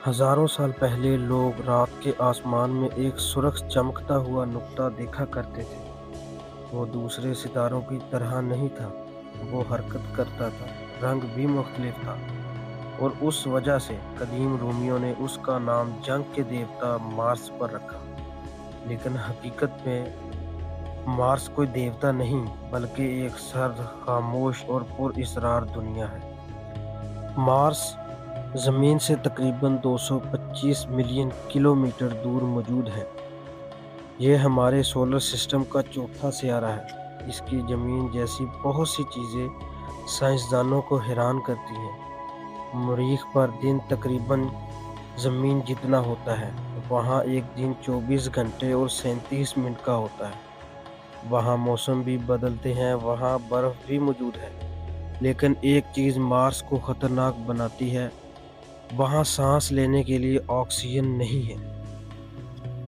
ہزاروں سال پہلے لوگ رات کے آسمان میں ایک سرخ چمکتا ہوا نقطہ دیکھا کرتے تھے۔ وہ دوسرے ستاروں کی طرح نہیں تھا، وہ حرکت کرتا تھا، رنگ بھی مختلف تھا، اور اس وجہ سے قدیم رومیوں نے اس کا نام جنگ کے دیوتا مارس پر رکھا۔ لیکن حقیقت میں مارس کوئی دیوتا نہیں بلکہ ایک سرد، خاموش اور پر اسرار دنیا ہے۔ مارس زمین سے تقریباً 225 ملین کلومیٹر دور موجود ہے۔ یہ ہمارے سولر سسٹم کا چوتھا سیارہ ہے۔ اس کی زمین جیسی بہت سی چیزیں سائنسدانوں کو حیران کرتی ہیں۔ مریخ پر دن تقریباً زمین جتنا ہوتا ہے۔ وہاں ایک دن 24 گھنٹے اور 37 منٹ کا ہوتا ہے۔ وہاں موسم بھی بدلتے ہیں، وہاں برف بھی موجود ہے۔ لیکن ایک چیز مارس کو خطرناک بناتی ہے، وہاں سانس لینے کے لیے آکسیجن نہیں ہے۔